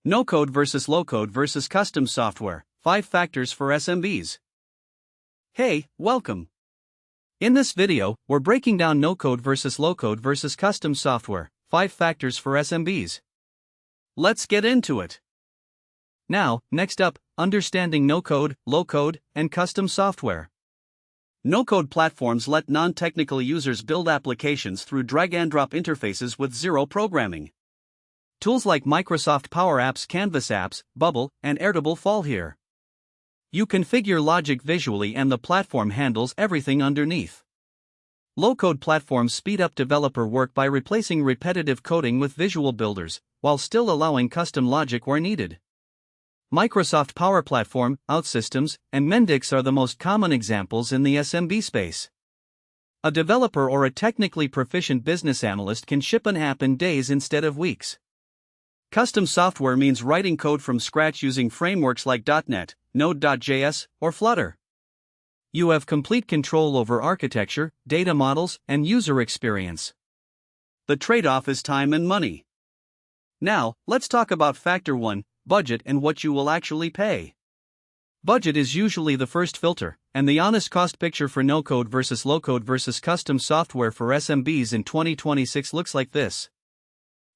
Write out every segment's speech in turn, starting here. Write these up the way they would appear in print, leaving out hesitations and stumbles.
No-code versus low-code versus custom software, 5 factors for SMBs. Hey, welcome. In this video, we're breaking down no-code versus low-code versus custom software, 5 factors for SMBs. Let's get into it. Now, next up, understanding no-code, low-code, and custom software. No-code platforms let non-technical users build applications through drag-and-drop interfaces with zero programming. Tools like Microsoft Power Apps, Canvas Apps, Bubble, and Airtable fall here. You configure logic visually and the platform handles everything underneath. Low-code platforms speed up developer work by replacing repetitive coding with visual builders, while still allowing custom logic where needed. Microsoft Power Platform, OutSystems, and Mendix are the most common examples in the SMB space. A developer or a technically proficient business analyst can ship an app in days instead of weeks. Custom software means writing code from scratch using frameworks like .NET, Node.js, or Flutter. You have complete control over architecture, data models, and user experience. The trade-off is time and money. Now, let's talk about Factor 1, budget and what you will actually pay. Budget is usually the first filter, and the honest cost picture for no-code versus low-code versus custom software for SMBs in 2026 looks like this.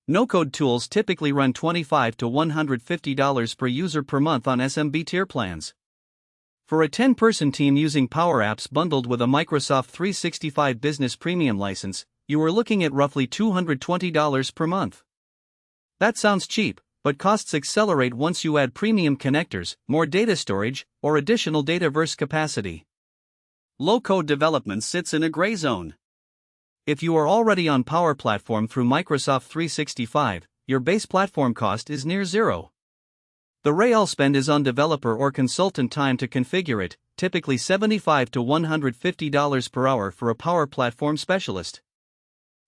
No-code tools typically run $25 to $150 per user per month on SMB tier plans. For a 10-person team using Power Apps bundled with a Microsoft 365 Business Premium license, you are looking at roughly $220 per month. That sounds cheap, but costs accelerate once you add premium connectors, more data storage, or additional Dataverse capacity. Low-code development sits in a gray zone. If you are already on Power Platform through Microsoft 365, your base platform cost is near zero. The real spend is on developer or consultant time to configure it, typically $75 to $150 per hour for a Power Platform specialist.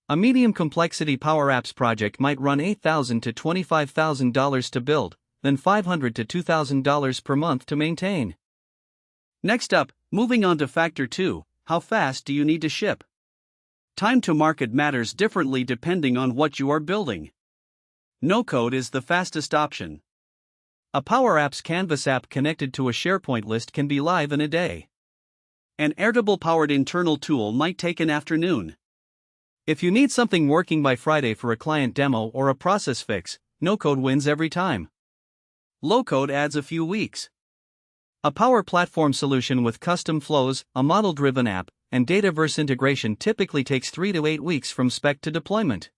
A medium complexity Power Apps project might run $8,000 to $25,000 to build, then $500 to $2,000 per month to maintain. Next up, moving on to Factor 2, how fast do you need to ship? Time to market matters differently depending on what you are building. No-code is the fastest option. A Power Apps Canvas app connected to a SharePoint list can be live in a day. An Airtable-powered internal tool might take an afternoon. If you need something working by Friday for a client demo or a process fix, no-code wins every time. Low-code adds a few weeks. A Power Platform solution with custom flows, a model-driven app, and Dataverse integration typically takes 3 to 8 weeks from spec to deployment.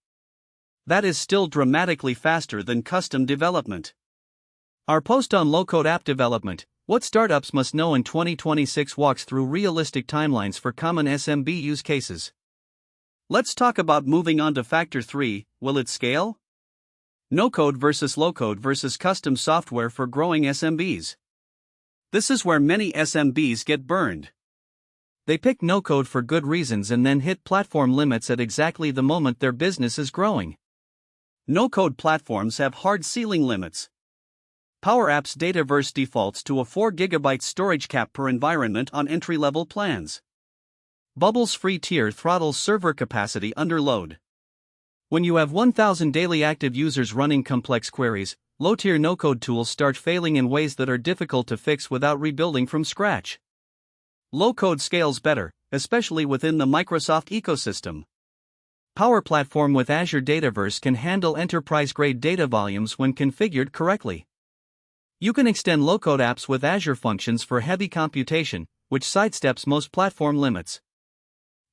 That is still dramatically faster than custom development. Our post on low-code app development, What Startups Must Know in 2026, walks through realistic timelines for common SMB use cases. Let's talk about moving on to Factor 3, will it scale? No-code versus low-code versus custom software for growing SMBs. This is where many SMBs get burned. They pick no-code for good reasons and then hit platform limits at exactly the moment their business is growing. No-code platforms have hard ceiling limits. Power Apps Dataverse defaults to a 4 GB storage cap per environment on entry-level plans. Bubble's free tier throttles server capacity under load. When you have 1,000 daily active users running complex queries, low-tier no-code tools start failing in ways that are difficult to fix without rebuilding from scratch. Low-code scales better, especially within the Microsoft ecosystem. Power Platform with Azure Dataverse can handle enterprise-grade data volumes when configured correctly. You can extend low-code apps with Azure Functions for heavy computation, which sidesteps most platform limits.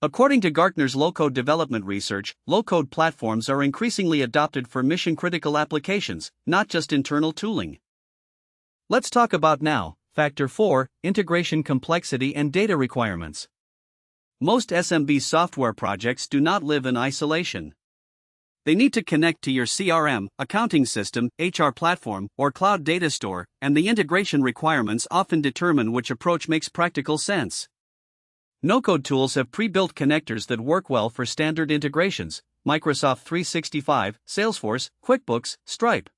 According to Gartner's low-code development research, low-code platforms are increasingly adopted for mission-critical applications, not just internal tooling. Let's talk about now. Factor 4, integration complexity and data requirements. Most SMB software projects do not live in isolation. They need to connect to your CRM, accounting system, HR platform, or cloud data store, and the integration requirements often determine which approach makes practical sense. No-code tools have pre-built connectors that work well for standard integrations: Microsoft 365, Salesforce, QuickBooks, Stripe.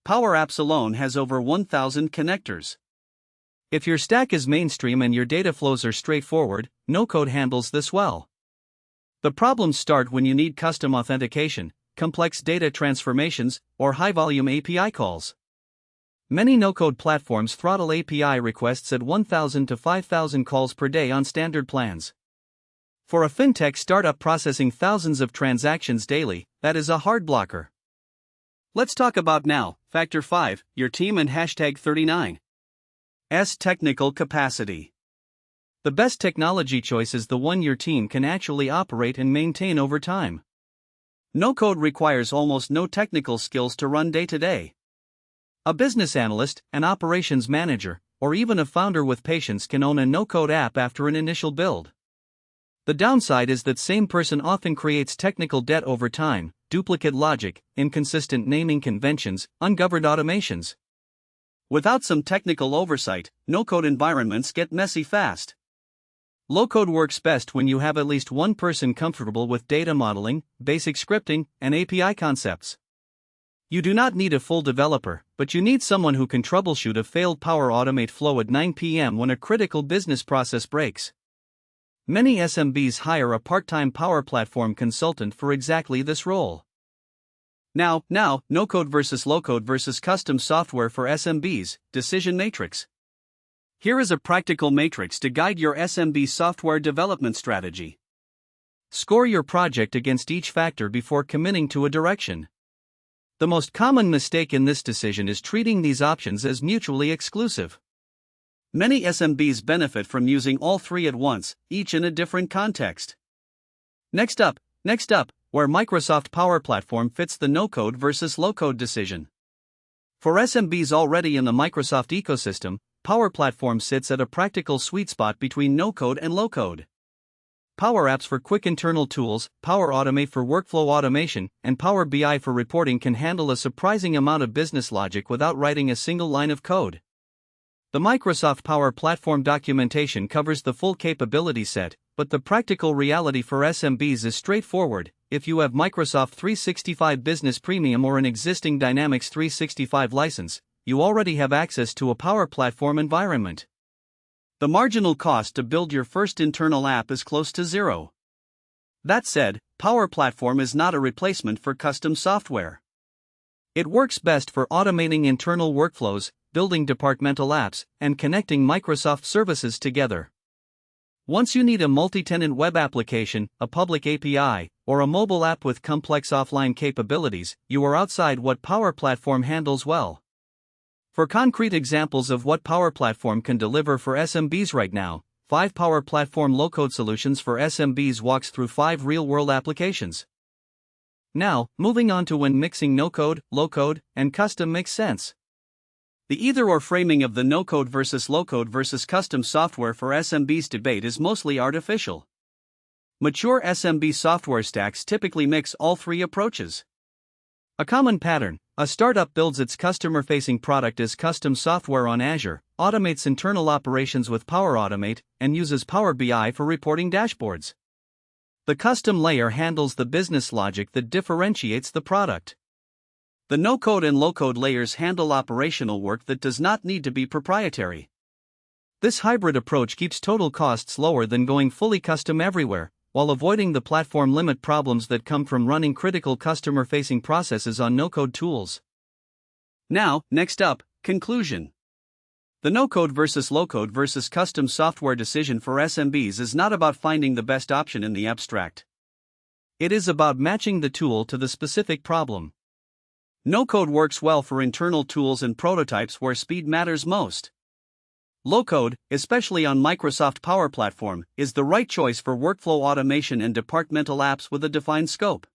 Power Apps alone has over 1,000 connectors. If your stack is mainstream and your data flows are straightforward, no-code handles this well. The problems start when you need custom authentication, complex data transformations, or high-volume API calls. Many no-code platforms throttle API requests at 1,000 to 5,000 calls per day on standard plans. For a fintech startup processing thousands of transactions daily, that is a hard blocker. Let's talk about now, Factor 5, your team and hashtag 39. Technical capacity. The best technology choice is the one your team can actually operate and maintain over time. No-code requires almost no technical skills to run day-to-day. A business analyst, an operations manager, or even a founder with patience can own a no-code app after an initial build. The downside is that same person often creates technical debt over time, duplicate logic, inconsistent naming conventions, ungoverned automations. Without some technical oversight, no-code environments get messy fast. Low-code works best when you have at least one person comfortable with data modeling, basic scripting, and API concepts. You do not need a full developer, but you need someone who can troubleshoot a failed Power Automate flow at 9 p.m. when a critical business process breaks. Many SMBs hire a part-time Power Platform consultant for exactly this role. Now, no-code versus low-code versus custom software for SMBs, decision matrix. Here is a practical matrix to guide your SMB software development strategy. Score your project against each factor before committing to a direction. The most common mistake in this decision is treating these options as mutually exclusive. Many SMBs benefit from using all three at once, each in a different context. Next up, where Microsoft Power Platform fits the no-code versus low-code decision. For SMBs already in the Microsoft ecosystem, Power Platform sits at a practical sweet spot between no-code and low-code. Power Apps for quick internal tools, Power Automate for workflow automation, and Power BI for reporting can handle a surprising amount of business logic without writing a single line of code. The Microsoft Power Platform documentation covers the full capability set, but the practical reality for SMBs is straightforward. If you have Microsoft 365 Business Premium or an existing Dynamics 365 license, you already have access to a Power Platform environment. The marginal cost to build your first internal app is close to zero. That said, Power Platform is not a replacement for custom software. It works best for automating internal workflows, building departmental apps, and connecting Microsoft services together. Once you need a multi-tenant web application, a public API, or a mobile app with complex offline capabilities, you are outside what Power Platform handles well. For concrete examples of what Power Platform can deliver for SMBs right now, 5 Power Platform low-code solutions for SMBs walks through 5 real-world applications. Now, moving on to when mixing no-code, low-code, and custom makes sense. The either-or framing of the no-code versus low-code versus custom software for SMBs debate is mostly artificial. Mature SMB software stacks typically mix all three approaches. A common pattern: a startup builds its customer-facing product as custom software on Azure, automates internal operations with Power Automate, and uses Power BI for reporting dashboards. The custom layer handles the business logic that differentiates the product. The no-code and low-code layers handle operational work that does not need to be proprietary. This hybrid approach keeps total costs lower than going fully custom everywhere, while avoiding the platform limit problems that come from running critical customer-facing processes on no-code tools. Now, next up, conclusion. The no-code versus low-code versus custom software decision for SMBs is not about finding the best option in the abstract. It is about matching the tool to the specific problem. No-code works well for internal tools and prototypes where speed matters most. Low-code, especially on Microsoft Power Platform, is the right choice for workflow automation and departmental apps with a defined scope.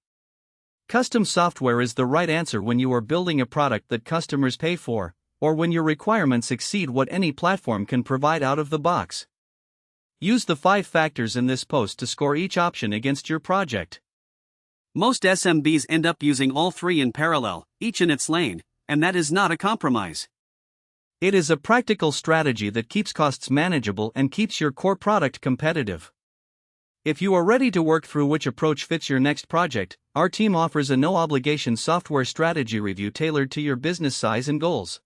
Custom software is the right answer when you are building a product that customers pay for, or when your requirements exceed what any platform can provide out of the box. Use the 5 factors in this post to score each option against your project. Most SMBs end up using all three in parallel, each in its lane, and that is not a compromise. It is a practical strategy that keeps costs manageable and keeps your core product competitive. If you are ready to work through which approach fits your next project, our team offers a no-obligation software strategy review tailored to your business size and goals.